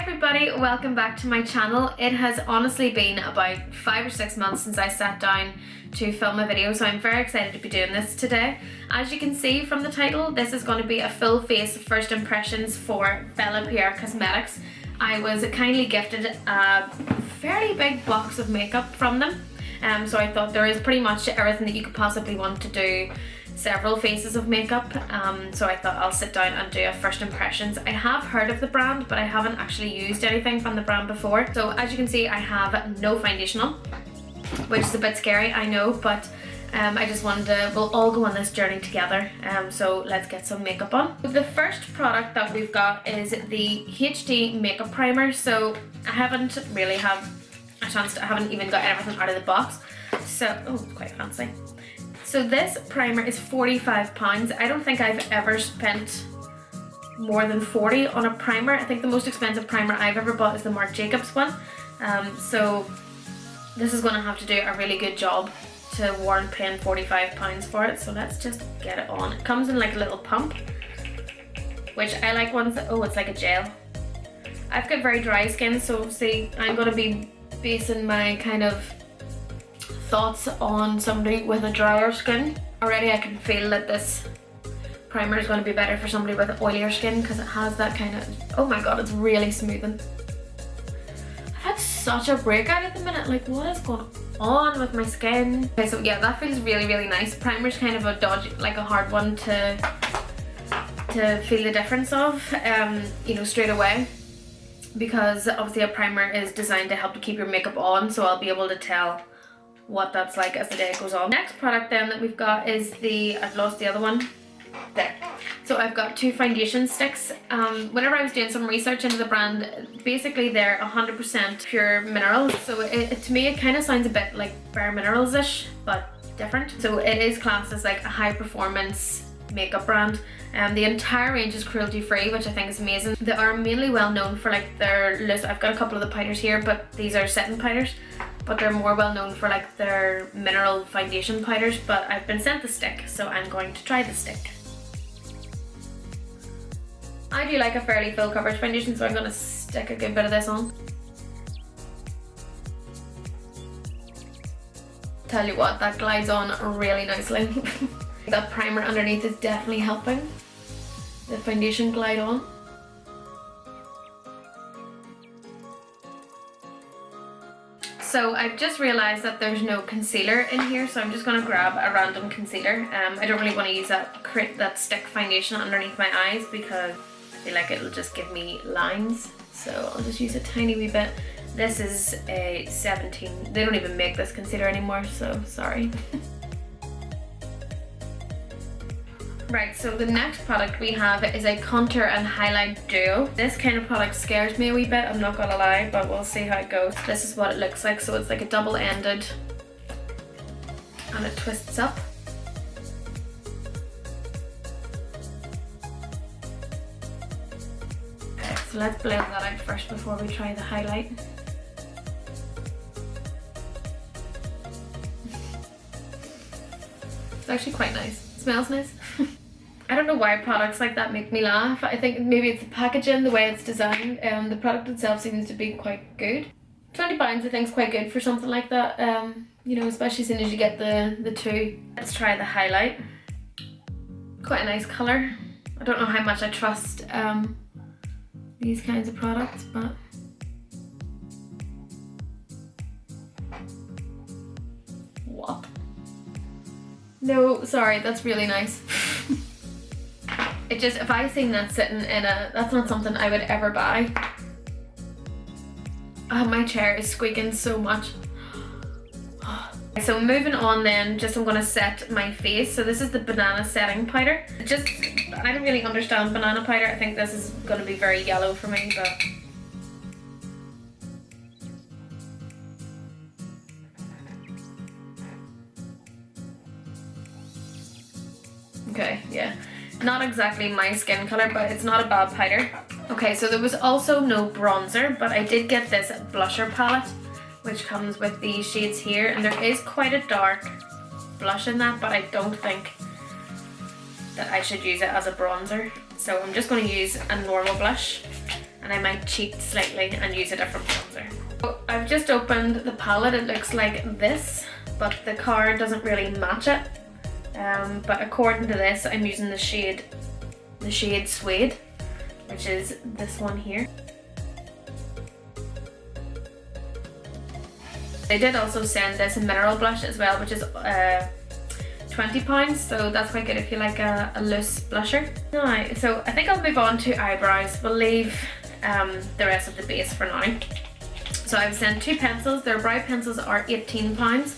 everybody, welcome back to my channel. It has honestly been about 5 or 6 months since I sat down to film a video, so I'm very excited to be doing this today. As you can see from the title, this is going to be a full face first impressions for Bellapierre Cosmetics. I was kindly gifted a fairly big box of makeup from them, so I thought there is pretty much everything that you could possibly want to do several faces of makeup, so I thought I'll sit down and do a first impressions. I have heard of the brand, but I haven't actually used anything from the brand before. So as you can see, I have no foundation on, which is a bit scary, I know, but I just wanted to, we'll all go on this journey together, so let's get some makeup on. The first product that we've got is the HD Makeup Primer. So I haven't really had a chance to, I haven't even got everything out of the box, so, oh, it's quite fancy. So this primer is £45. I don't think I've ever spent more than 40 on a primer. I think the most expensive primer I've ever bought is the Marc Jacobs one. So this is going to have to do a really good job to warrant paying £45 for it. So let's just get it on. It comes in like a little pump, which I like ones that, oh, it's like a gel. I've got very dry skin, so see, I'm going to be basing my kind of thoughts on somebody with a drier skin. Already I can feel that this primer is going to be better for somebody with oilier skin because it has that kind of, oh my god, it's really smoothing. I've had such a breakout at the minute, like what is going on with my skin? Okay, so yeah, that feels really, really nice. Primer's kind of a dodgy, like a hard one to feel the difference of, you know, straight away, because obviously a primer is designed to help to keep your makeup on, so I'll be able to tell what that's like as the day goes on. Next product then that we've got is the, I've lost the other one, there. So I've got two foundation sticks. Whenever I was doing some research into the brand, basically they're 100% pure minerals. So to me it kind of sounds a bit like Bare Minerals-ish, but different. So it is classed as like a high performance makeup brand. The entire range is cruelty free, which I think is amazing. They are mainly well known for like their loose, I've got a couple of the powders here, but these are setting powders. But they're more well known for like their mineral foundation powders, but I've been sent the stick, so I'm going to try the stick. I do like a fairly full coverage foundation, so I'm going to stick a good bit of this on. Tell you what, that glides on really nicely. That primer underneath is definitely helping the foundation glide on. So I've just realised that there's no concealer in here, so I'm just going to grab a random concealer. I don't really want to use that stick foundation underneath my eyes because I feel like it'll just give me lines. So I'll just use a tiny wee bit. This is a 17. They don't even make this concealer anymore, so sorry. Right, so the next product we have is a contour and highlight duo. This kind of product scares me a wee bit, I'm not gonna lie, but we'll see how it goes. This is what it looks like, so it's like a double-ended and it twists up. Okay, so let's blend that out first before we try the highlight. It's actually quite nice. It smells nice. I don't know why products like that make me laugh. I think maybe it's the packaging, the way it's designed. The product itself seems to be quite good. £20 I think is quite good for something like that. You know, especially as soon as you get the two. Let's try the highlight. Quite a nice colour. I don't know how much I trust these kinds of products, but what? No, sorry, that's really nice. It just, if I seen that sitting in a, that's not something I would ever buy. My chair is squeaking so much. So moving on then, just I'm going to set my face. So this is the banana setting powder. Just, I don't really understand banana powder. I think this is going to be very yellow for me, but okay, yeah. Not exactly my skin colour, but it's not a bad powder. Okay, so there was also no bronzer, but I did get this blusher palette, which comes with these shades here, and there is quite a dark blush in that, but I don't think that I should use it as a bronzer. So I'm just going to use a normal blush, and I might cheat slightly and use a different bronzer. So I've just opened the palette. It looks like this, but the card doesn't really match it. But according to this, I'm using the shade Suede, which is this one here. They did also send this mineral blush as well, which is £20, so that's quite good if you like a loose blusher. Alright, so I think I'll move on to eyebrows. We'll leave the rest of the base for now. So I've sent 2 pencils. Their brow pencils are £18.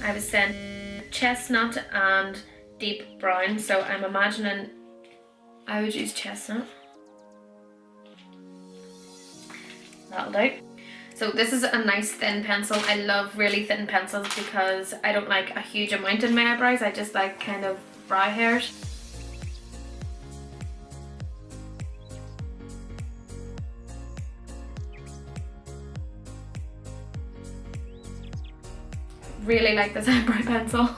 I've sent Chestnut and Deep Brown, so I'm imagining I would use Chestnut. That'll do. So this is a nice thin pencil. I love really thin pencils because I don't like a huge amount in my eyebrows. I just like kind of brow hairs. Really like this eyebrow pencil.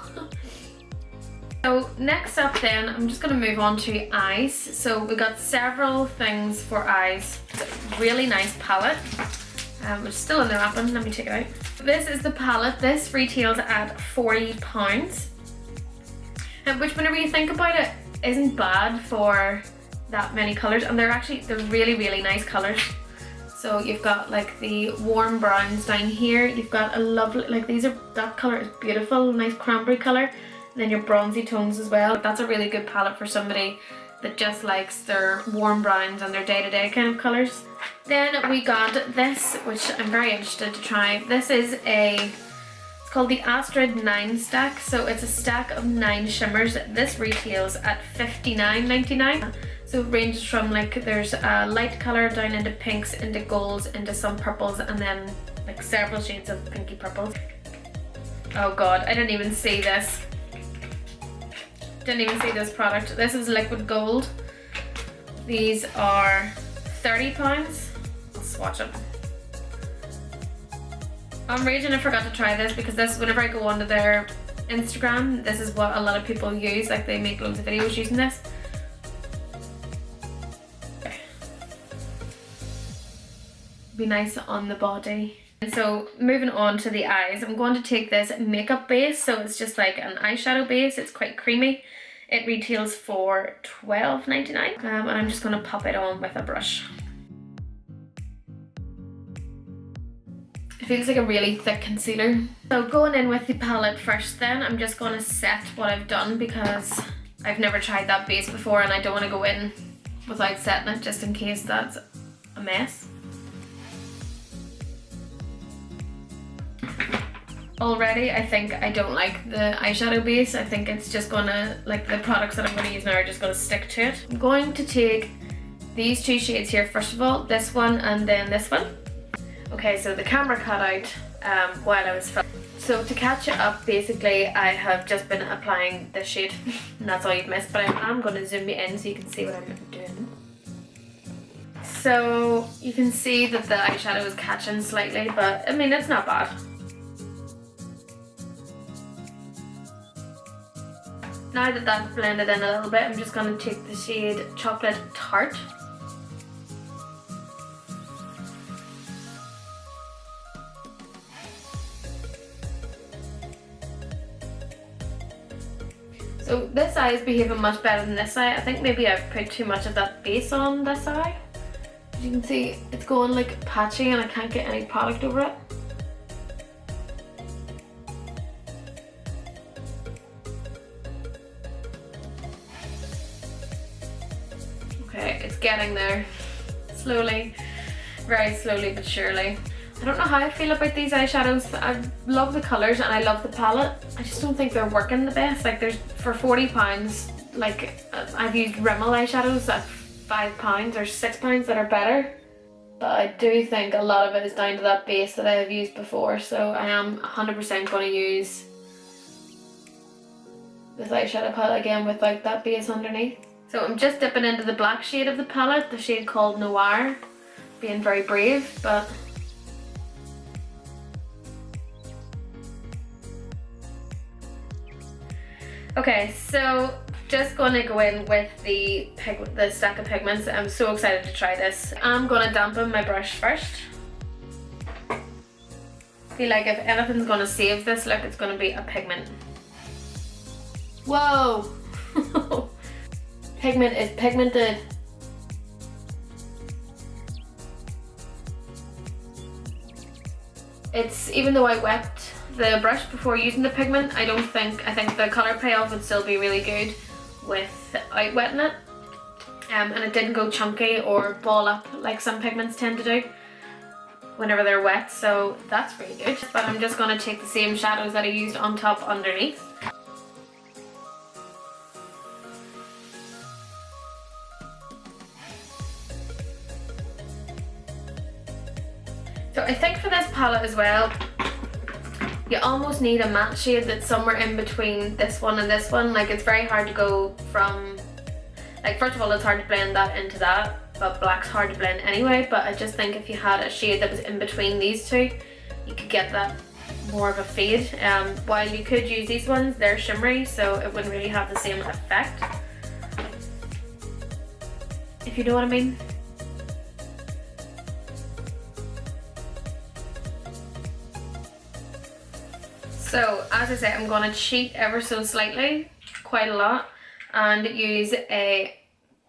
So next up then, I'm just going to move on to eyes. So we've got several things for eyes. It's a really nice palette. It's still in the wrapping, let me take it out. This is the palette. This retails at £40. Which whenever you think about it, isn't bad for that many colours. And they're really, really nice colours. So you've got like the warm browns down here. You've got a lovely, like that colour is beautiful, nice cranberry colour. And then your bronzy tones as well. That's a really good palette for somebody that just likes their warm browns and their day-to-day kind of colours. Then we got this, which I'm very interested to try. This is it's called the Astrid 9 stack. So it's a stack of 9 shimmers. This retails at $59.99. So it ranges from like, there's a light colour down into pinks, into golds, into some purples, and then like several shades of pinky purples. Oh god, I didn't even see this. Didn't even see this product. This is liquid gold. These are £30. Let's swatch it. I'm raging I forgot to try this because this, whenever I go onto their Instagram, this is what a lot of people use. Like they make loads of videos using this. Okay. Be nice on the body. And so moving on to the eyes, I'm going to take this makeup base. So it's just like an eyeshadow base. It's quite creamy. It retails for $12.99. And I'm just going to pop it on with a brush. It feels like a really thick concealer. So going in with the palette first then, I'm just going to set what I've done because I've never tried that base before and I don't want to go in without setting it just in case that's a mess. Already I think I don't like the eyeshadow base. I think it's just gonna, like the products that I'm going to use now are just going to stick to it. I'm going to take these 2 shades here first of all, this one and then this one. Okay, so the camera cut out while I was filming. So to catch it up, basically I have just been applying this shade and that's all you've missed, but I am going to zoom you in so you can see what I'm doing. So you can see that the eyeshadow is catching slightly, but I mean it's not bad. Now that that's blended in a little bit, I'm just going to take the shade Chocolate Tart. So this eye is behaving much better than this eye. I think maybe I've put too much of that base on this eye. As you can see, it's going like patchy and I can't get any product over it. Okay, it's getting there. Slowly, very slowly but surely. I don't know how I feel about these eyeshadows. I love the colours and I love the palette. I just don't think they're working the best. Like there's, for £40, like I've used Rimmel eyeshadows at £5 or £6 that are better. But I do think a lot of it is down to that base that I have used before. So I am 100% going to use this eyeshadow palette again with like that base underneath. So I'm just dipping into the black shade of the palette, the shade called Noir. Being very brave, but okay, so Just gonna go in with the stack of pigments. I'm so excited to try this. I'm gonna dampen my brush first. I feel like if anything's gonna save this look, it's gonna be a pigment. Whoa! Pigment is pigmented. It's, even though I wet the brush before using the pigment, I think the colour payoff would still be really good without wetting it. And it didn't go chunky or ball up like some pigments tend to do whenever they're wet, so that's pretty good. But I'm just going to take the same shadows that I used on top underneath. So I think for this palette as well, you almost need a matte shade that's somewhere in between this one and this one. Like, it's very hard to go from, like, first of all, it's hard to blend that into that, but black's hard to blend anyway. But I just think if you had a shade that was in between these two, you could get that more of a fade. While you could use these ones, they're shimmery, so it wouldn't really have the same effect, if you know what I mean. So as I say, I'm going to cheat ever so slightly, quite a lot, and use a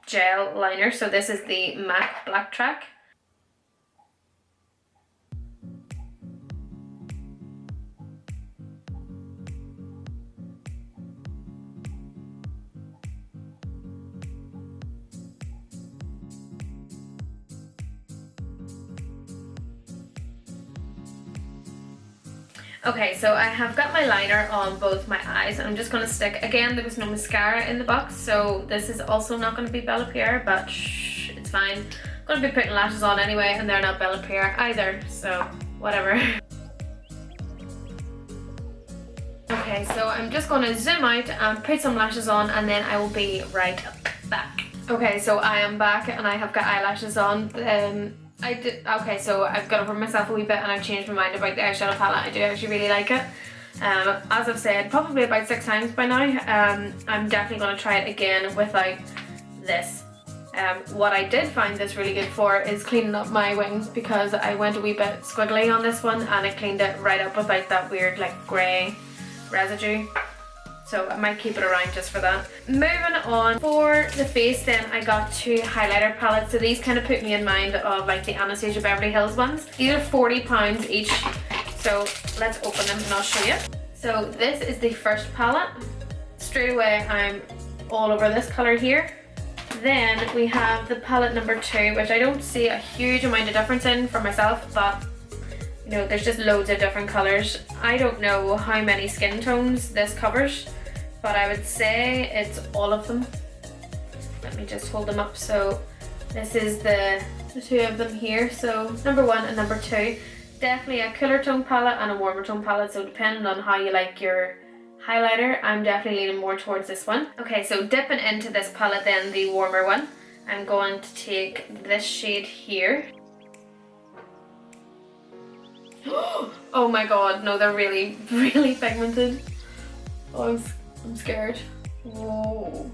gel liner. So this is the MAC Blacktrack. Okay, so I have got my liner on both my eyes, and I'm just going to stick, again, there was no mascara in the box, so this is also not going to be Bellápierre, but shh, it's fine. I'm going to be putting lashes on anyway, and they're not Bellápierre either, so whatever. Okay, so I'm just going to zoom out and put some lashes on, and then I will be right back. Okay, so I am back, and I have got eyelashes on. Okay, so I've got over myself a wee bit and I've changed my mind about the eyeshadow palette. I do actually really like it. As I've said probably about 6 times by now, I'm definitely going to try it again without this. What I did find this really good for is cleaning up my wings, because I went a wee bit squiggly on this one and it cleaned it right up without that weird like grey residue. So I might keep it around just for that. Moving on, for the face then, I got 2 highlighter palettes. So these kind of put me in mind of like the Anastasia Beverly Hills ones. These are £40 each. So let's open them and I'll show you. So this is the first palette. Straight away I'm all over this colour here. Then we have the palette number 2, which I don't see a huge amount of difference in for myself, but you know, there's just loads of different colours. I don't know how many skin tones this covers, but I would say it's all of them. Let me just hold them up. So this is the 2 of them here. So number 1 and number 2. Definitely a cooler tone palette and a warmer tone palette. So depending on how you like your highlighter, I'm definitely leaning more towards this one. Okay, so dipping into this palette then, the warmer one, I'm going to take this shade here. Oh my god, no, they're really, really pigmented. Oh, I'm scared. Whoa.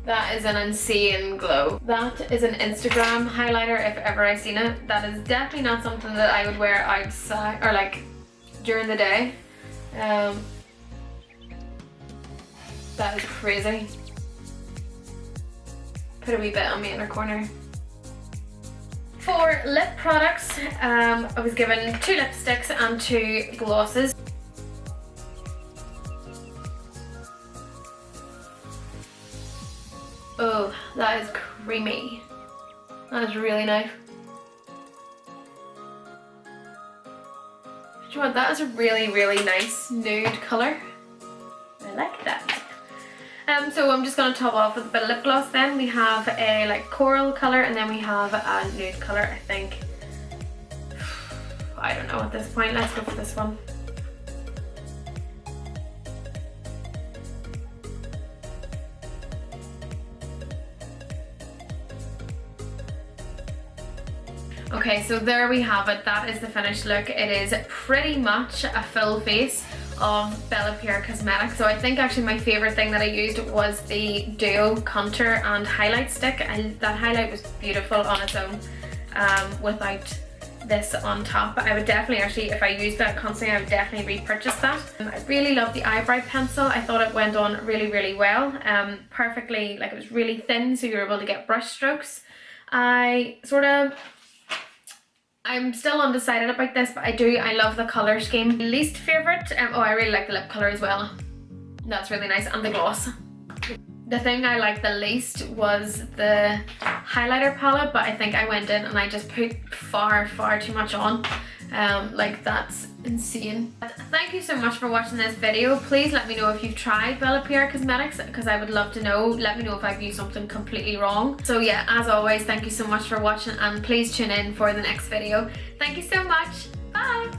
That is an insane glow. That is an Instagram highlighter if ever I've seen it. That is definitely not something that I would wear outside or like during the day. That is crazy. Put a wee bit on my inner corner. For lip products, I was given 2 lipsticks and 2 glosses. Oh, that is creamy. That is really nice. Do you know what? That is a really, really nice nude colour. I like that. So I'm just going to top off with a bit of lip gloss then. We have a like coral colour and then we have a nude colour, I think. I don't know at this point. Let's go for this one. Okay, so there we have it. That is the finished look. It is pretty much a full face of Bellapierre Cosmetics. So I think actually my favourite thing that I used was the duo contour and highlight stick, and that highlight was beautiful on its own without this on top. I would definitely actually, if I used that constantly, I would definitely repurchase that. I really love the eyebrow pencil. I thought it went on really, really well. Perfectly, like it was really thin, so you were able to get brush strokes. I'm still undecided about this, but I love the colour scheme. Least favourite, oh, I really like the lip colour as well. That's really nice, and the gloss. The thing I liked the least was the highlighter palette, but I think I went in and I just put far too much on. Like that's insane. Thank you so much for watching this video. Please let me know if you've tried Bellapierre Cosmetics, because I would love to know. Let me know if I've used something completely wrong. So yeah, as always, thank you so much for watching, and please tune in for the next video. Thank you so much. Bye!